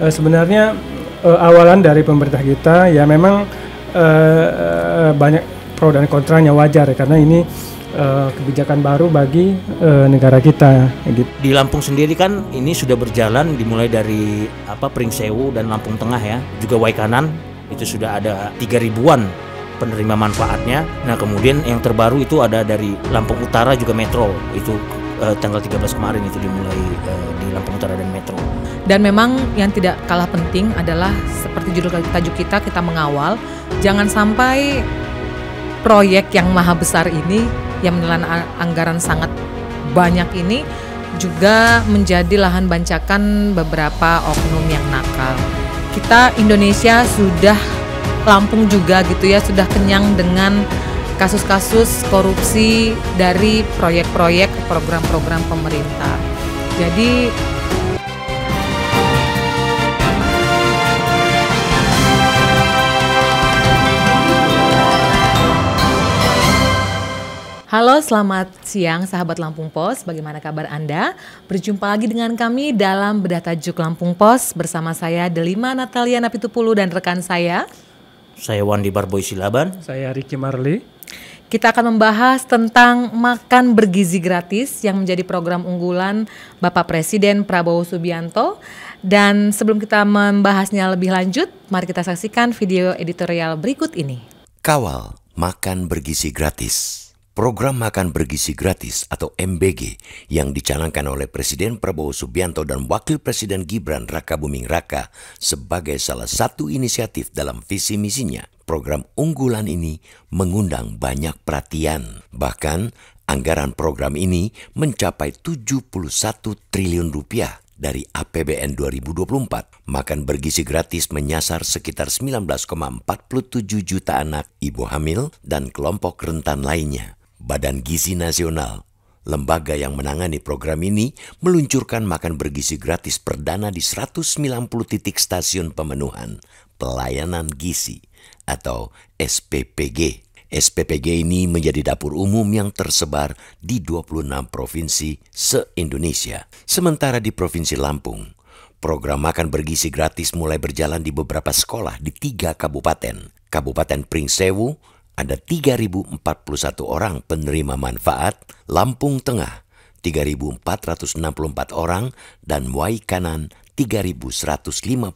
Sebenarnya awalan dari pemerintah kita ya memang banyak pro dan kontranya, wajar ya, karena ini kebijakan baru bagi negara kita gitu. Di Lampung sendiri kan ini sudah berjalan dimulai dari Pringsewu dan Lampung Tengah ya, juga Waikanan itu sudah ada 3.000-an penerima manfaatnya. Nah kemudian yang terbaru itu ada dari Lampung Utara juga Metro, itu tanggal 13 kemarin itu dimulai di Lampung Utara dan Metro. Dan memang yang tidak kalah penting adalah seperti judul tajuk kita mengawal, jangan sampai proyek yang maha besar ini yang menelan anggaran sangat banyak ini juga menjadi lahan bancakan beberapa oknum yang nakal. Kita Indonesia sudah, Lampung juga gitu ya, sudah kenyang dengan kasus-kasus korupsi dari proyek-proyek program-program pemerintah. Jadi halo, selamat siang sahabat Lampung Pos, bagaimana kabar Anda? Berjumpa lagi dengan kami dalam Bedah Tajuk Lampung Pos bersama saya Delima Natalia Napitupulu dan rekan saya Wandi Barboy Silaban. Saya Ricky Marley. Kita akan membahas tentang makan bergizi gratis yang menjadi program unggulan Bapak Presiden Prabowo Subianto. Dan sebelum kita membahasnya lebih lanjut, mari kita saksikan video editorial berikut ini. Kawal makan bergizi gratis. Program Makan Bergizi Gratis atau MBG yang dicanangkan oleh Presiden Prabowo Subianto dan Wakil Presiden Gibran Rakabuming Raka sebagai salah satu inisiatif dalam visi misinya. Program unggulan ini mengundang banyak perhatian. Bahkan anggaran program ini mencapai 71 triliun rupiah dari APBN 2024. Makan bergizi gratis menyasar sekitar 19,47 juta anak, ibu hamil, dan kelompok rentan lainnya. Badan Gizi Nasional, lembaga yang menangani program ini, meluncurkan makan bergizi gratis perdana di 190 titik stasiun pemenuhan pelayanan gizi atau SPPG. SPPG ini menjadi dapur umum yang tersebar di 26 provinsi se-Indonesia. Sementara di Provinsi Lampung, program makan bergizi gratis mulai berjalan di beberapa sekolah di 3 kabupaten. Kabupaten Pringsewu ada 3.041 orang penerima manfaat, Lampung Tengah 3.464 orang, dan Waikanan 3.158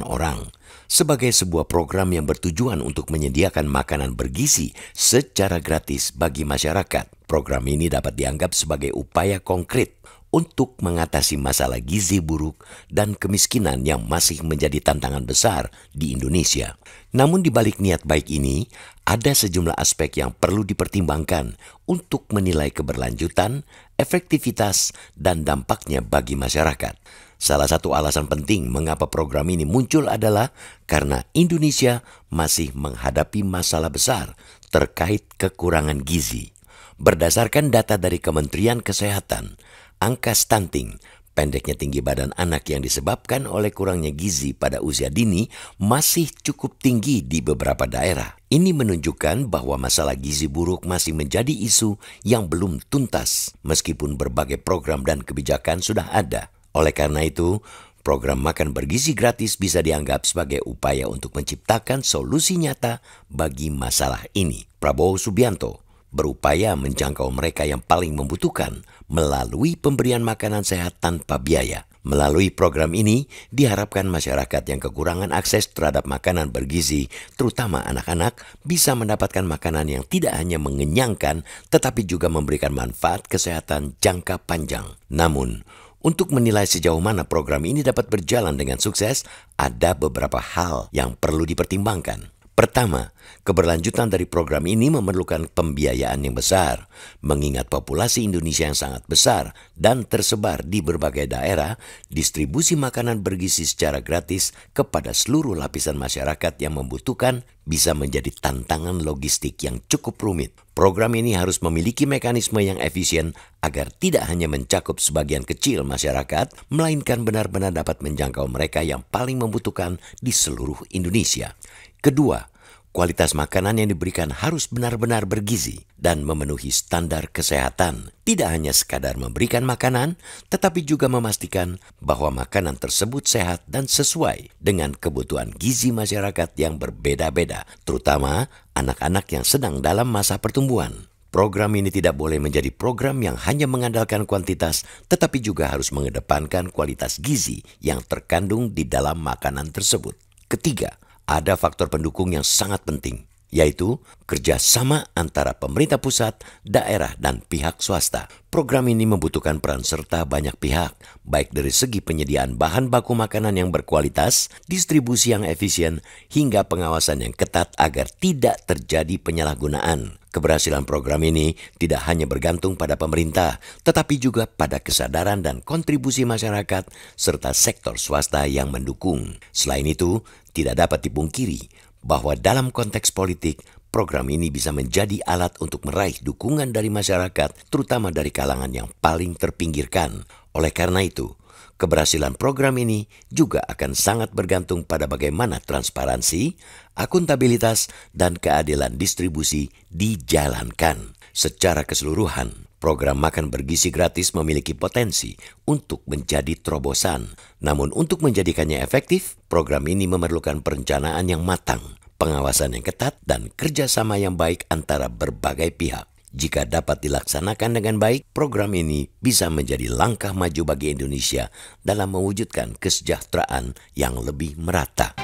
orang. Sebagai sebuah program yang bertujuan untuk menyediakan makanan bergizi secara gratis bagi masyarakat, program ini dapat dianggap sebagai upaya konkret untuk mengatasi masalah gizi buruk dan kemiskinan yang masih menjadi tantangan besar di Indonesia. Namun di balik niat baik ini, ada sejumlah aspek yang perlu dipertimbangkan untuk menilai keberlanjutan, efektivitas, dan dampaknya bagi masyarakat. Salah satu alasan penting mengapa program ini muncul adalah karena Indonesia masih menghadapi masalah besar terkait kekurangan gizi. Berdasarkan data dari Kementerian Kesehatan, angka stunting, pendeknya tinggi badan anak yang disebabkan oleh kurangnya gizi pada usia dini masih cukup tinggi di beberapa daerah. Ini menunjukkan bahwa masalah gizi buruk masih menjadi isu yang belum tuntas meskipun berbagai program dan kebijakan sudah ada. Oleh karena itu, program makan bergizi gratis bisa dianggap sebagai upaya untuk menciptakan solusi nyata bagi masalah ini. Prabowo Subianto berupaya menjangkau mereka yang paling membutuhkan melalui pemberian makanan sehat tanpa biaya. Melalui program ini, diharapkan masyarakat yang kekurangan akses terhadap makanan bergizi, terutama anak-anak, bisa mendapatkan makanan yang tidak hanya mengenyangkan, tetapi juga memberikan manfaat kesehatan jangka panjang. Namun, untuk menilai sejauh mana program ini dapat berjalan dengan sukses, ada beberapa hal yang perlu dipertimbangkan. Pertama, keberlanjutan dari program ini memerlukan pembiayaan yang besar. Mengingat populasi Indonesia yang sangat besar dan tersebar di berbagai daerah, distribusi makanan bergizi secara gratis kepada seluruh lapisan masyarakat yang membutuhkan bisa menjadi tantangan logistik yang cukup rumit. Program ini harus memiliki mekanisme yang efisien agar tidak hanya mencakup sebagian kecil masyarakat, melainkan benar-benar dapat menjangkau mereka yang paling membutuhkan di seluruh Indonesia. Kedua, Kualitas makanan yang diberikan harus benar-benar bergizi dan memenuhi standar kesehatan. Tidak hanya sekadar memberikan makanan, tetapi juga memastikan bahwa makanan tersebut sehat dan sesuai dengan kebutuhan gizi masyarakat yang berbeda-beda, terutama anak-anak yang sedang dalam masa pertumbuhan. Program ini tidak boleh menjadi program yang hanya mengandalkan kuantitas, tetapi juga harus mengedepankan kualitas gizi yang terkandung di dalam makanan tersebut. Ketiga, ada faktor pendukung yang sangat penting, yaitu kerjasama antara pemerintah pusat, daerah, dan pihak swasta. Program ini membutuhkan peran serta banyak pihak, baik dari segi penyediaan bahan baku makanan yang berkualitas, distribusi yang efisien, hingga pengawasan yang ketat agar tidak terjadi penyalahgunaan. Keberhasilan program ini tidak hanya bergantung pada pemerintah, tetapi juga pada kesadaran dan kontribusi masyarakat serta sektor swasta yang mendukung. Selain itu, tidak dapat dipungkiri bahwa dalam konteks politik, program ini bisa menjadi alat untuk meraih dukungan dari masyarakat, terutama dari kalangan yang paling terpinggirkan. Oleh karena itu, keberhasilan program ini juga akan sangat bergantung pada bagaimana transparansi, akuntabilitas, dan keadilan distribusi dijalankan. Secara keseluruhan, program makan bergizi gratis memiliki potensi untuk menjadi terobosan. Namun untuk menjadikannya efektif, program ini memerlukan perencanaan yang matang, pengawasan yang ketat, dan kerjasama yang baik antara berbagai pihak. Jika dapat dilaksanakan dengan baik, program ini bisa menjadi langkah maju bagi Indonesia dalam mewujudkan kesejahteraan yang lebih merata.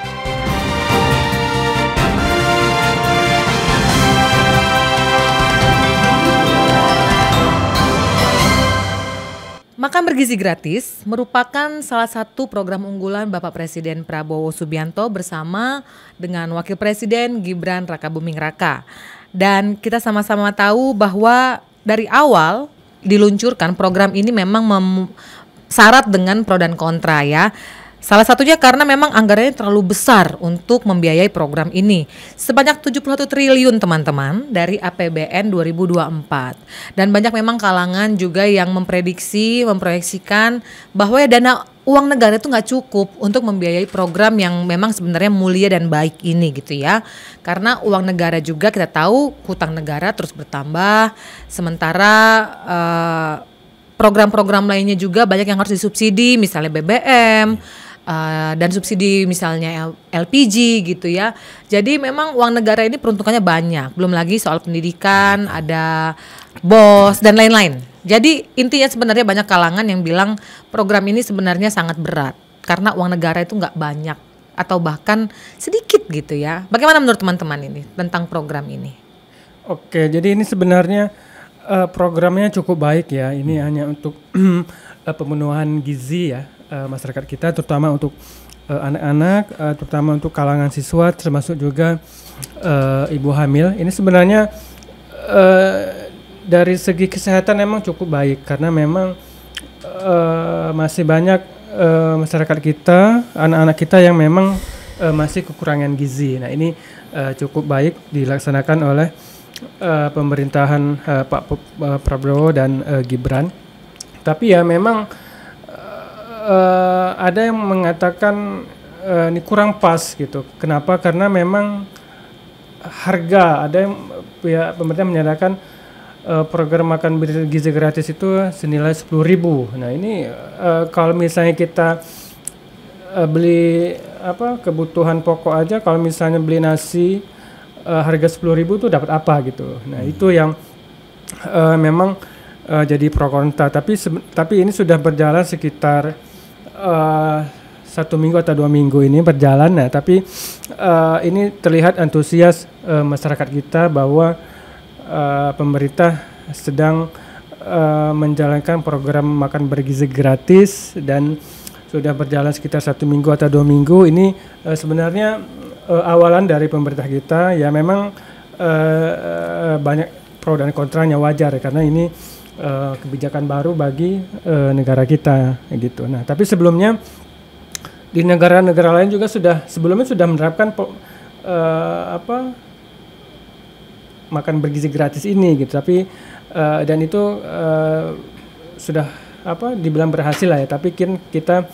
Makan bergizi gratis merupakan salah satu program unggulan Bapak Presiden Prabowo Subianto bersama dengan Wakil Presiden Gibran Rakabuming Raka. Dan kita sama-sama tahu bahwa dari awal diluncurkan program ini memang syarat dengan pro dan kontra ya. Salah satunya karena memang anggarannya terlalu besar untuk membiayai program ini. Sebanyak 71 triliun teman-teman dari APBN 2024. Dan banyak memang kalangan juga yang memproyeksikan bahwa ya dana uang negara itu nggak cukup untuk membiayai program yang memang sebenarnya mulia dan baik ini gitu ya. Karena uang negara juga kita tahu hutang negara terus bertambah. Sementara program-program lainnya juga banyak yang harus disubsidi, misalnya BBM, dan subsidi misalnya LPG gitu ya. Jadi memang uang negara ini peruntukannya banyak. Belum lagi soal pendidikan, ada BOS dan lain-lain. Jadi intinya sebenarnya banyak kalangan yang bilang program ini sebenarnya sangat berat karena uang negara itu nggak banyak atau bahkan sedikit gitu ya. Bagaimana menurut teman-teman ini tentang program ini? Oke, jadi ini sebenarnya programnya cukup baik ya. Ini hanya untuk pemenuhan gizi ya masyarakat kita, terutama untuk anak-anak, terutama untuk kalangan siswa, termasuk juga ibu hamil. Ini sebenarnya dari segi kesehatan memang cukup baik karena memang masih banyak masyarakat kita, anak-anak kita yang memang masih kekurangan gizi. Nah ini cukup baik dilaksanakan oleh pemerintahan Pak Prabowo dan Gibran. Tapi ya memang ada yang mengatakan ini kurang pas gitu. Kenapa? Karena memang harga, ada yang pihak pemerintah menyatakan program makan bergizi gratis itu senilai 10.000. Nah ini kalau misalnya kita beli kebutuhan pokok aja, kalau misalnya beli nasi harga 10.000 itu dapat apa gitu. Nah itu yang memang jadi pro kontra. Tapi ini sudah berjalan sekitar 1 minggu atau 2 minggu ini berjalan. Nah tapi ini terlihat antusias masyarakat kita bahwa pemerintah sedang menjalankan program makan bergizi gratis dan sudah berjalan sekitar 1 minggu atau 2 minggu. Ini sebenarnya awalan dari pemerintah kita ya memang banyak pro dan kontranya, wajar karena ini kebijakan baru bagi negara kita gitu. Nah, tapi sebelumnya di negara-negara lain juga sebelumnya sudah menerapkan makan bergizi gratis ini gitu. Tapi dan itu sudah dibilang berhasil lah ya. Tapi kita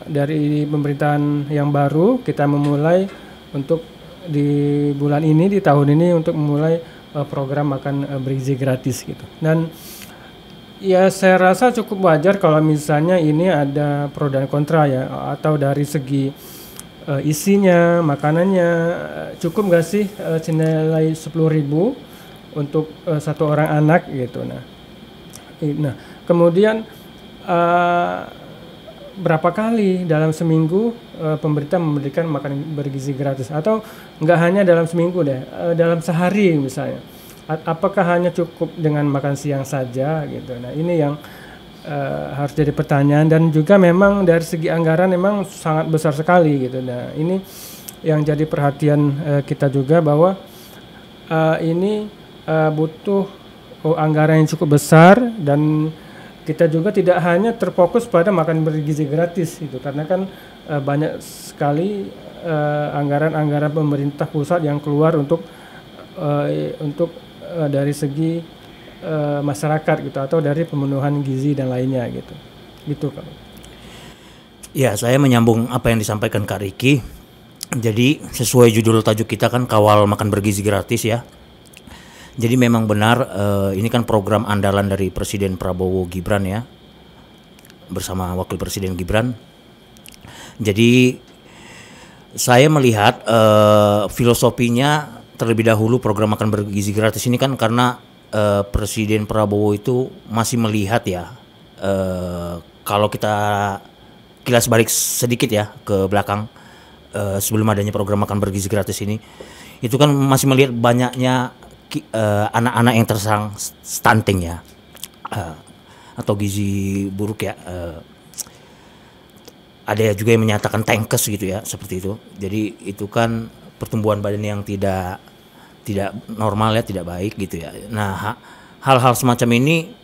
dari pemerintahan yang baru kita memulai untuk di bulan ini, di tahun ini untuk memulai program makan bergizi gratis gitu. Dan ya saya rasa cukup wajar kalau misalnya ini ada pro dan kontra ya, atau dari segi isinya, makanannya cukup nggak sih senilai 10.000 untuk satu orang anak gitu. Nah kemudian berapa kali dalam seminggu pemerintah memberikan makan bergizi gratis, atau nggak hanya dalam seminggu deh, dalam sehari misalnya. Apakah hanya cukup dengan makan siang saja gitu? Nah ini yang harus jadi pertanyaan, dan juga memang dari segi anggaran memang sangat besar sekali gitu. Nah ini yang jadi perhatian kita juga, bahwa ini butuh anggaran yang cukup besar, dan kita juga tidak hanya terfokus pada makan bergizi gratis itu, karena kan banyak sekali anggaran-anggaran pemerintah pusat yang keluar untuk dari segi masyarakat gitu, atau dari pemenuhan gizi dan lainnya gitu Kak. Ya, saya menyambung apa yang disampaikan Kak Riki. Jadi sesuai judul tajuk kita kan kawal makan bergizi gratis ya. Jadi memang benar ini kan program andalan dari Presiden Prabowo Gibran ya, bersama Wakil Presiden Gibran. Jadi saya melihat filosofinya terlebih dahulu program makan bergizi gratis ini kan karena Presiden Prabowo itu masih melihat ya, kalau kita kilas balik sedikit ya ke belakang, sebelum adanya program makan bergizi gratis ini, itu kan masih melihat banyaknya anak-anak yang terserang stunting ya, atau gizi buruk ya. Ada juga yang menyatakan tankes gitu ya, seperti itu. Jadi itu kan pertumbuhan badan yang tidak normal ya, tidak baik gitu ya. Nah hal-hal semacam ini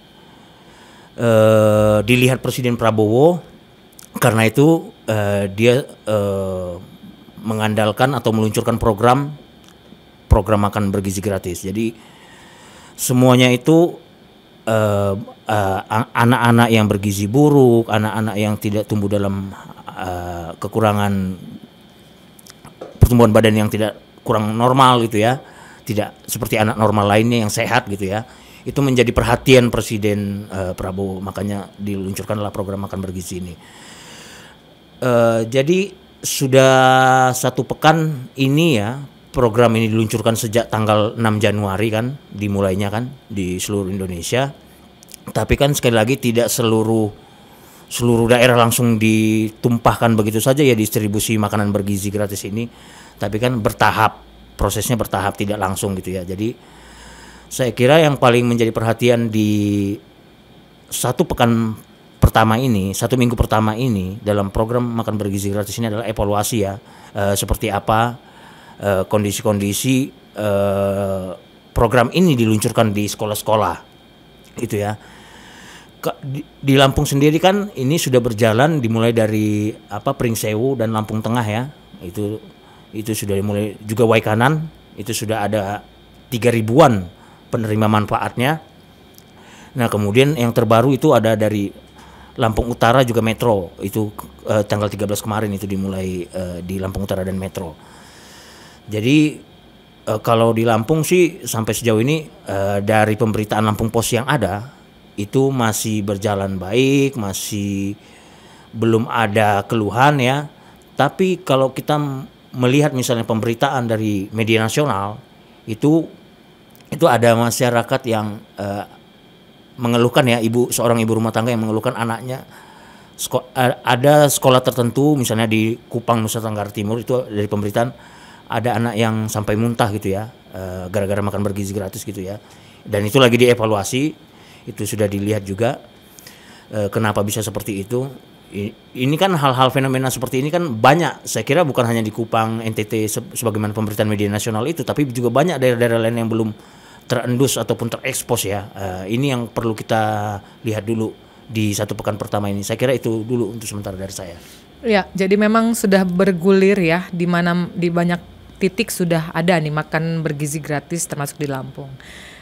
dilihat Presiden Prabowo, karena itu dia mengandalkan atau meluncurkan program makan bergizi gratis. Jadi semuanya itu anak-anak yang bergizi buruk, anak-anak yang tidak tumbuh dalam kekurangan pertumbuhan badan yang tidak kurang normal gitu ya, tidak seperti anak normal lainnya yang sehat gitu ya. Itu menjadi perhatian Presiden Prabowo, makanya diluncurkanlah program makan bergizi ini. Jadi sudah 1 pekan ini ya, program ini diluncurkan sejak tanggal 6 Januari kan, dimulainya kan di seluruh Indonesia. Tapi kan sekali lagi tidak seluruh daerah langsung ditumpahkan begitu saja ya distribusi makanan bergizi gratis ini. Tapi kan bertahap, prosesnya bertahap, tidak langsung gitu ya. Jadi saya kira yang paling menjadi perhatian di 1 pekan pertama ini, 1 minggu pertama ini dalam program makan bergizi gratis ini adalah evaluasi ya, seperti apa kondisi-kondisi program ini diluncurkan di sekolah-sekolah itu ya. Di Lampung sendiri kan ini sudah berjalan dimulai dari Pringsewu dan Lampung Tengah ya, itu sudah dimulai, juga Waikanan itu sudah ada 3.000-an penerima manfaatnya. Nah kemudian yang terbaru itu ada dari Lampung Utara juga Metro, itu tanggal 13 kemarin itu dimulai di Lampung Utara dan Metro. Jadi kalau di Lampung sih sampai sejauh ini dari pemberitaan Lampung Pos yang ada itu masih berjalan baik, masih belum ada keluhan ya. Tapi kalau kita melihat misalnya pemberitaan dari media nasional itu ada masyarakat yang mengeluhkan ya, seorang ibu rumah tangga yang mengeluhkan anaknya ada sekolah tertentu misalnya di Kupang Nusa Tenggara Timur, itu dari pemberitaan ada anak yang sampai muntah gitu ya, gara-gara makan bergizi gratis gitu ya. Dan itu lagi dievaluasi, itu sudah dilihat juga kenapa bisa seperti itu. Ini kan hal-hal fenomena seperti ini kan banyak, saya kira bukan hanya di Kupang, NTT sebagaimana pemberitaan media nasional itu, tapi juga banyak daerah-daerah lain yang belum terendus ataupun terekspos ya. Ini yang perlu kita lihat dulu di 1 pekan pertama ini. Saya kira itu dulu untuk sementara dari saya. Ya, jadi memang sudah bergulir ya, di mana di banyak titik sudah ada nih makan bergizi gratis termasuk di Lampung.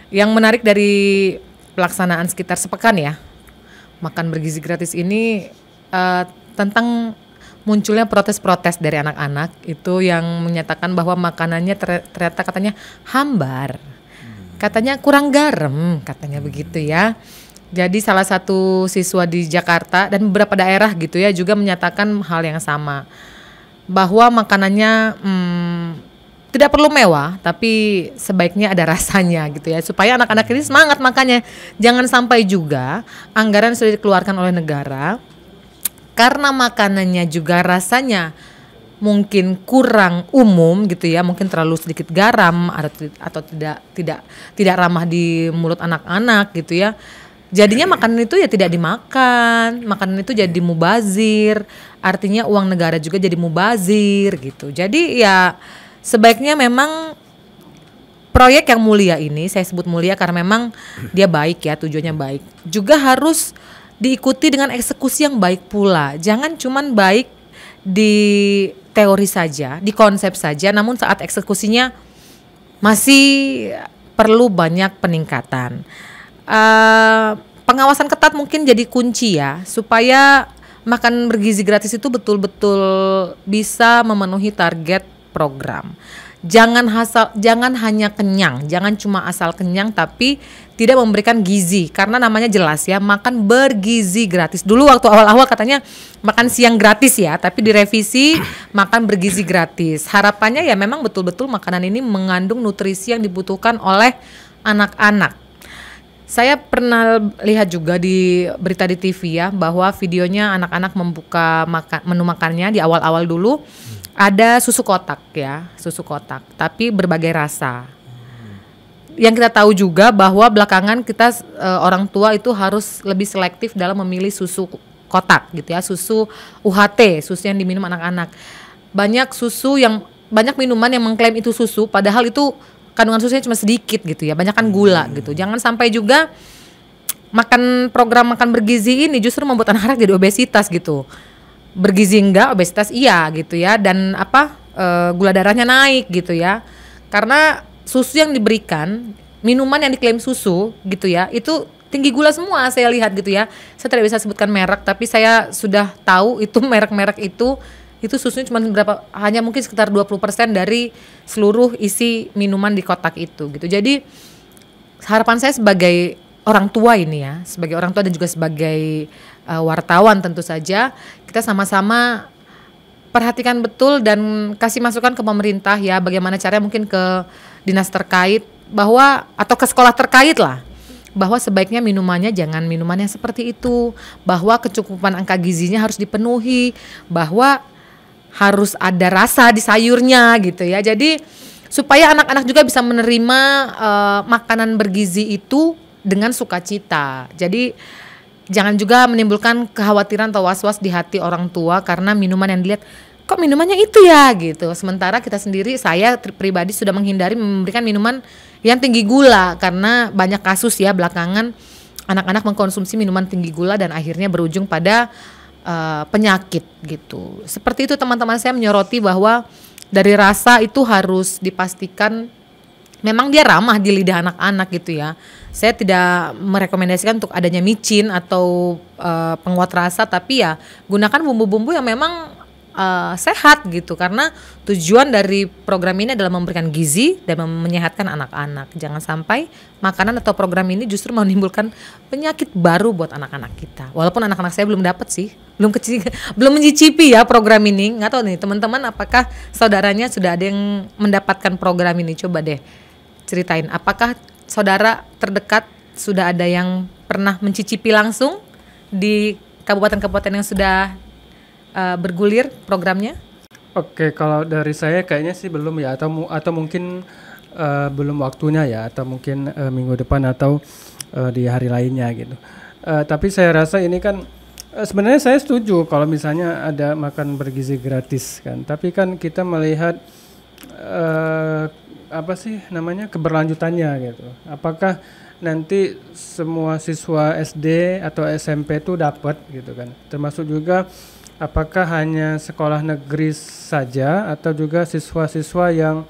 Yang menarik dari pelaksanaan sekitar sepekan ya, makan bergizi gratis ini tentang munculnya protes-protes dari anak-anak itu yang menyatakan bahwa makanannya ternyata katanya hambar, katanya kurang garam, katanya begitu ya. Jadi salah satu siswa di Jakarta dan beberapa daerah gitu ya juga menyatakan hal yang sama, bahwa makanannya tidak perlu mewah, tapi sebaiknya ada rasanya gitu ya, supaya anak-anak ini semangat makannya. Jangan sampai juga anggaran sudah dikeluarkan oleh negara, karena makanannya juga rasanya mungkin kurang umum gitu ya, mungkin terlalu sedikit garam atau tidak ramah di mulut anak-anak gitu ya. Jadinya makanan itu ya tidak dimakan, makanan itu jadi mubazir, artinya uang negara juga jadi mubazir gitu. Jadi ya sebaiknya memang proyek yang mulia ini, saya sebut mulia karena memang dia baik ya, tujuannya baik, juga harus diikuti dengan eksekusi yang baik pula. Jangan cuman baik di teori saja, di konsep saja, namun saat eksekusinya masih perlu banyak peningkatan. Pengawasan ketat mungkin jadi kunci ya, supaya makan bergizi gratis itu betul-betul bisa memenuhi target program. Jangan hanya kenyang, jangan cuma asal kenyang tapi tidak memberikan gizi, karena namanya jelas ya, makan bergizi gratis. Dulu waktu awal-awal katanya makan siang gratis ya, tapi direvisi makan bergizi gratis. Harapannya ya memang betul-betul makanan ini mengandung nutrisi yang dibutuhkan oleh anak-anak. Saya pernah lihat juga di berita di TV ya, bahwa videonya anak-anak membuka menu makannya di awal-awal dulu. Ada susu kotak ya, susu kotak, tapi berbagai rasa. Yang kita tahu juga bahwa belakangan kita orang tua itu harus lebih selektif dalam memilih susu kotak gitu ya, susu UHT, susu yang diminum anak-anak. Banyak minuman yang mengklaim itu susu, padahal itu kandungan susunya cuma sedikit gitu ya, banyak kan gula gitu. Jangan sampai juga program makan bergizi ini justru membuat anak-anak jadi obesitas gitu. Bergizi enggak, obesitas iya gitu ya, dan gula darahnya naik gitu ya. Karena susu yang diberikan, minuman yang diklaim susu gitu ya, itu tinggi gula semua saya lihat gitu ya. Saya tidak bisa sebutkan merek, tapi saya sudah tahu itu merek-merek itu susunya cuma hanya mungkin sekitar 20% dari seluruh isi minuman di kotak itu gitu. Jadi harapan saya sebagai orang tua ini ya, sebagai orang tua dan juga sebagai wartawan tentu saja, kita sama-sama perhatikan betul dan kasih masukan ke pemerintah ya, bagaimana caranya mungkin ke dinas terkait atau ke sekolah terkait lah, bahwa sebaiknya minumannya jangan minuman yang seperti itu, bahwa kecukupan angka gizinya harus dipenuhi, bahwa harus ada rasa di sayurnya gitu ya. Jadi supaya anak-anak juga bisa menerima makanan bergizi itu dengan sukacita. Jadi jangan juga menimbulkan kekhawatiran atau was-was di hati orang tua karena minuman yang dilihat, kok minumannya itu ya gitu. Sementara kita sendiri, saya pribadi sudah menghindari memberikan minuman yang tinggi gula, karena banyak kasus ya belakangan anak-anak mengkonsumsi minuman tinggi gula dan akhirnya berujung pada penyakit gitu. Seperti itu teman-teman, saya menyoroti bahwa dari rasa itu harus dipastikan memang dia ramah di lidah anak-anak gitu ya. Saya tidak merekomendasikan untuk adanya micin atau penguat rasa, tapi ya gunakan bumbu-bumbu yang memang sehat gitu, karena tujuan dari program ini adalah memberikan gizi dan menyehatkan anak-anak. Jangan sampai makanan atau program ini justru menimbulkan penyakit baru buat anak-anak kita. Walaupun anak-anak saya belum dapat sih, belum mencicipi ya program ini. Nggak tahu nih teman-teman, apakah saudaranya sudah ada yang mendapatkan program ini? Coba deh ceritain, apakah saudara terdekat sudah ada yang pernah mencicipi langsung di kabupaten-kabupaten yang sudah bergulir programnya? Oke, kalau dari saya kayaknya sih belum ya, atau mungkin belum waktunya ya, atau mungkin minggu depan atau di hari lainnya gitu. Tapi saya rasa ini kan sebenarnya saya setuju kalau misalnya ada makan bergizi gratis kan, tapi kan kita melihat keberlanjutannya gitu. Apakah nanti semua siswa SD atau SMP itu dapat gitu kan? Termasuk juga apakah hanya sekolah negeri saja atau juga siswa-siswa yang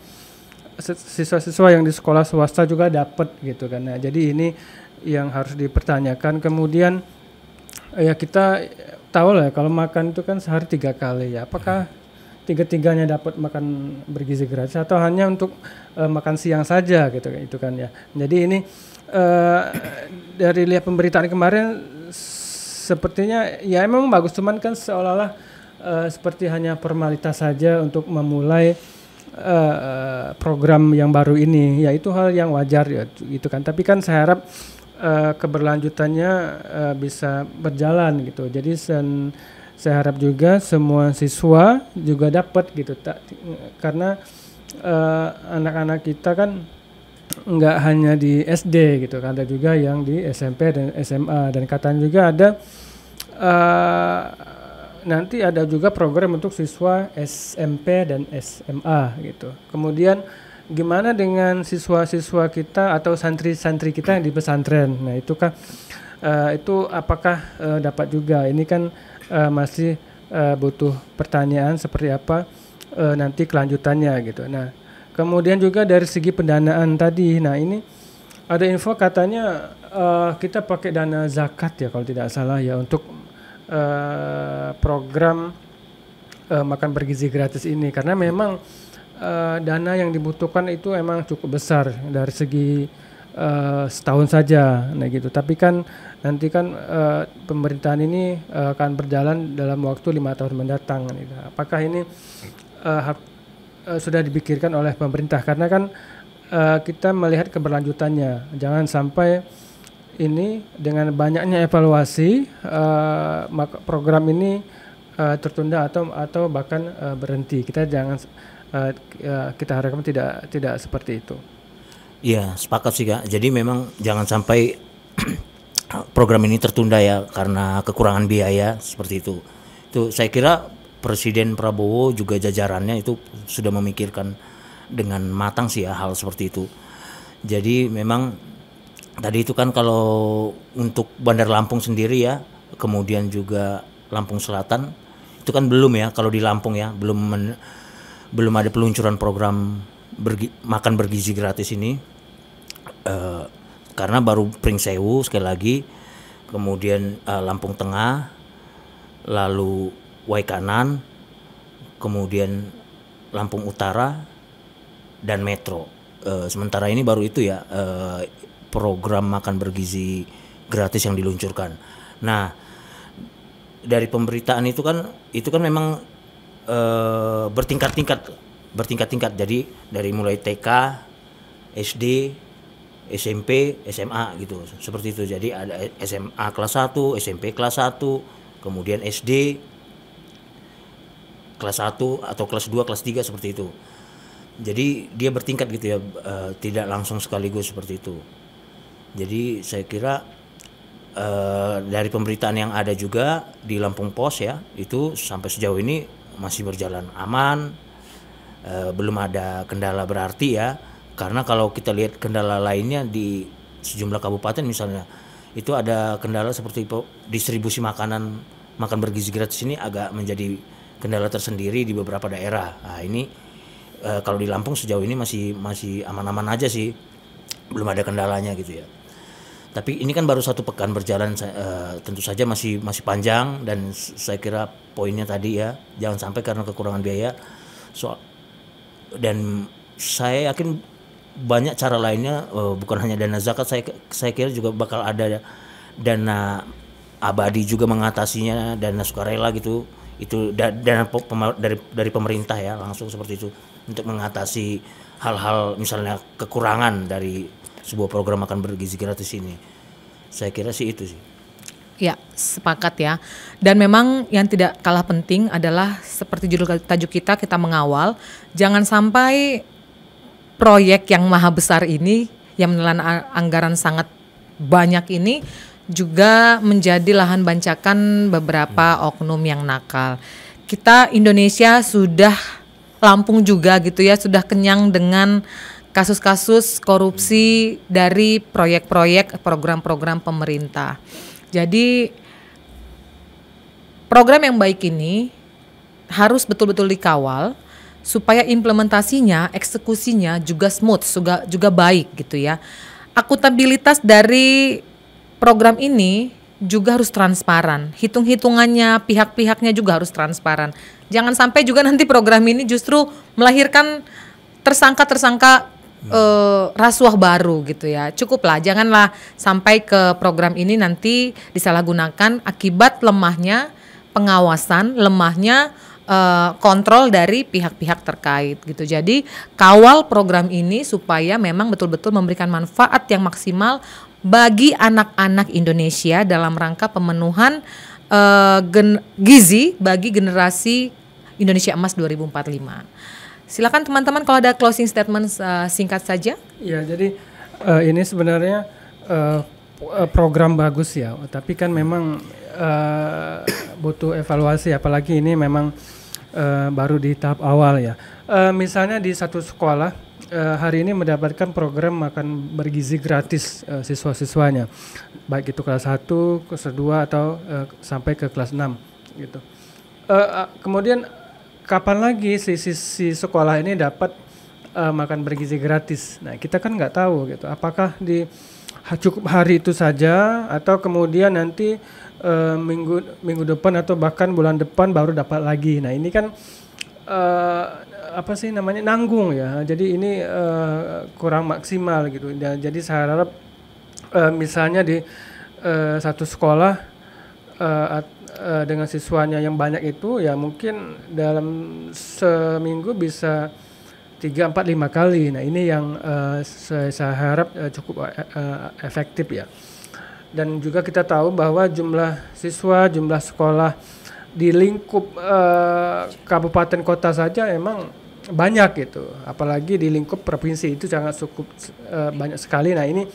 di sekolah swasta juga dapat gitu kan. Nah, jadi ini yang harus dipertanyakan. Kemudian ya kita tahu lah kalau makan itu kan sehari 3 kali ya. Apakah tiga-tiganya dapat makan bergizi gratis atau hanya untuk makan siang saja gitu itu kan ya. Jadi ini dari lihat pemberitaan kemarin sepertinya ya memang bagus, cuman kan seolah-olah seperti hanya formalitas saja untuk memulai program yang baru ini. Ya itu hal yang wajar ya itu kan. Tapi kan saya harap keberlanjutannya bisa berjalan gitu. Jadi saya harap juga semua siswa juga dapat gitu, karena anak-anak kita kan nggak hanya di SD gitu, ada juga yang di SMP dan SMA, dan katanya juga ada nanti ada juga program untuk siswa SMP dan SMA gitu. Kemudian gimana dengan siswa-siswa kita atau santri-santri kita yang di pesantren? Nah itu kan itu apakah dapat juga? Ini kan masih butuh pertanyaan seperti apa nanti kelanjutannya gitu. Nah kemudian juga dari segi pendanaan tadi, nah ini ada info katanya kita pakai dana zakat ya kalau tidak salah ya untuk program makan bergizi gratis ini, karena memang dana yang dibutuhkan itu emang cukup besar dari segi setahun saja, nah gitu. Tapi kan nanti kan pemerintahan ini akan berjalan dalam waktu 5 tahun mendatang. Gitu. Apakah ini sudah dipikirkan oleh pemerintah? Karena kan kita melihat keberlanjutannya. Jangan sampai ini dengan banyaknya evaluasi program ini tertunda atau bahkan berhenti. Kita jangan kita harapkan tidak seperti itu. Iya, sepakat sih Kak. Jadi memang jangan sampai program ini tertunda ya karena kekurangan biaya seperti itu. Itu saya kira Presiden Prabowo juga jajarannya itu sudah memikirkan dengan matang sih ya hal seperti itu. Jadi memang tadi itu kan kalau untuk Bandar Lampung sendiri ya, kemudian juga Lampung Selatan itu kan belum ya, kalau di Lampung ya belum ada peluncuran program makan bergizi gratis ini karena baru Pringsewu sekali lagi, kemudian Lampung Tengah, lalu Waikanan, kemudian Lampung Utara dan Metro. Sementara ini baru itu ya program makan bergizi gratis yang diluncurkan. Nah dari pemberitaan itu kan memang bertingkat-tingkat. Jadi dari mulai TK, SD, SMP, SMA gitu. Seperti itu. Jadi ada SMA kelas 1, SMP kelas 1, kemudian SD kelas 1 atau kelas 2, kelas 3 seperti itu. Jadi dia bertingkat gitu ya, tidak langsung sekaligus seperti itu. Jadi saya kira dari pemberitaan yang ada juga di Lampung Pos ya, itu sampai sejauh ini masih berjalan aman, belum ada kendala berarti ya. Karena kalau kita lihat kendala lainnya di sejumlah kabupaten misalnya, itu ada kendala seperti distribusi makan bergizi gratis ini agak menjadi kendala tersendiri di beberapa daerah. Nah ini kalau di Lampung sejauh ini masih aman-aman aja sih, belum ada kendalanya gitu ya. Tapi ini kan baru 1 pekan berjalan, tentu saja masih panjang, dan saya kira poinnya tadi ya, jangan sampai karena kekurangan biaya. Dan saya yakin banyak cara lainnya, bukan hanya dana zakat, saya kira juga bakal ada dana abadi juga mengatasinya, dana sukarela gitu. Itu dana dari pemerintah ya langsung seperti itu untuk mengatasi hal-hal misalnya kekurangan dari sebuah program makan bergizi gratis ini. Saya kira sih itu sih. Ya, sepakat ya. Dan memang yang tidak kalah penting adalah seperti judul tajuk kita mengawal, jangan sampai proyek yang maha besar ini yang menelan anggaran sangat banyak ini juga menjadi lahan bancakan beberapa oknum yang nakal. Kita Indonesia sudah, Lampung juga gitu ya, sudah kenyang dengan kasus-kasus korupsi dari proyek-proyek program-program pemerintah. Jadi program yang baik ini harus betul-betul dikawal supaya implementasinya, eksekusinya juga smooth, juga baik gitu ya. Akuntabilitas dari program ini juga harus transparan. Hitung-hitungannya, pihak-pihaknya juga harus transparan. Jangan sampai juga nanti program ini justru melahirkan tersangka-tersangka rasuah baru gitu ya. Cukuplah, janganlah sampai ke program ini nanti disalahgunakan akibat lemahnya pengawasan, lemahnya kontrol dari pihak-pihak terkait gitu. Jadi kawal program ini supaya memang betul-betul memberikan manfaat yang maksimal bagi anak-anak Indonesia dalam rangka pemenuhan gizi bagi generasi Indonesia Emas 2045. Silakan teman-teman kalau ada closing statement singkat saja. Ya, jadi ini sebenarnya program bagus ya, tapi kan memang butuh evaluasi, apalagi ini memang baru di tahap awal ya. Misalnya di satu sekolah hari ini mendapatkan program makan bergizi gratis siswa-siswanya, baik itu kelas 1, kelas 2 atau sampai ke kelas 6 gitu. Kemudian kapan lagi si sekolah ini dapat makan bergizi gratis? Nah, kita kan nggak tahu gitu. Apakah cukup hari itu saja atau kemudian nanti minggu depan atau bahkan bulan depan baru dapat lagi. Nah, ini kan nanggung ya. Jadi ini kurang maksimal gitu. Jadi saya harap misalnya di satu sekolah dengan siswanya yang banyak itu ya mungkin dalam seminggu bisa 3, 4, 5 kali. Nah, ini yang saya harap cukup efektif ya. Dan juga kita tahu bahwa jumlah siswa, jumlah sekolah di lingkup kabupaten kota saja emang banyak gitu. Apalagi di lingkup provinsi itu sangat cukup banyak sekali. Nah, ini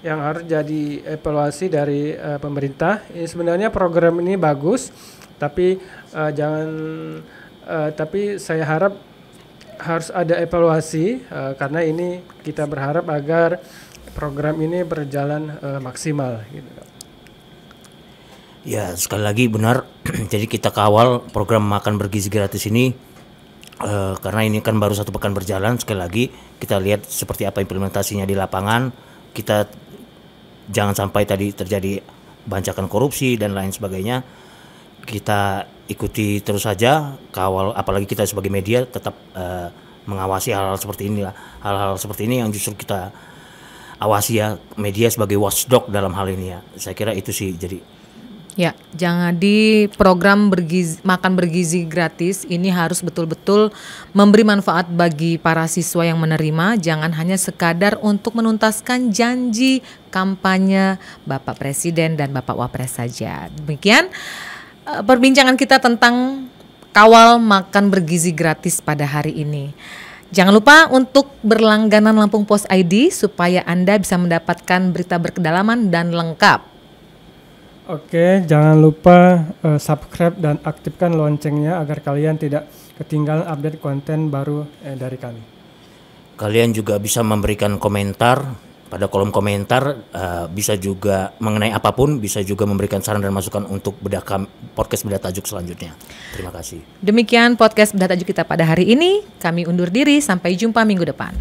yang harus jadi evaluasi dari pemerintah. Ini sebenarnya program ini bagus, tapi tapi saya harap harus ada evaluasi karena ini kita berharap agar program ini berjalan maksimal gitu. Ya, sekali lagi benar. Jadi kita kawal program makan bergizi gratis ini karena ini kan baru 1 pekan berjalan. Sekali lagi kita lihat seperti apa implementasinya di lapangan. Kita jangan sampai tadi terjadi bancakan korupsi dan lain sebagainya. Kita ikuti terus saja, kawal, apalagi kita sebagai media tetap mengawasi hal-hal seperti inilah. Hal-hal seperti ini yang justru kita awasi ya, media sebagai watchdog dalam hal ini ya. Saya kira itu sih. Jadi ya, jangan di program makan bergizi gratis ini harus betul-betul memberi manfaat bagi para siswa yang menerima, jangan hanya sekadar untuk menuntaskan janji kampanye Bapak Presiden dan Bapak Wapres saja. Demikian perbincangan kita tentang kawal makan bergizi gratis pada hari ini. Jangan lupa untuk berlangganan Lampung Post ID supaya Anda bisa mendapatkan berita berkedalaman dan lengkap. Oke, jangan lupa subscribe dan aktifkan loncengnya agar kalian tidak ketinggalan update konten baru dari kami. kalian juga bisa memberikan komentar pada kolom komentar, bisa juga mengenai apapun, bisa juga memberikan saran dan masukan untuk podcast Bedah Tajuk selanjutnya. Terima kasih. Demikian podcast Bedah Tajuk kita pada hari ini. Kami undur diri, sampai jumpa minggu depan.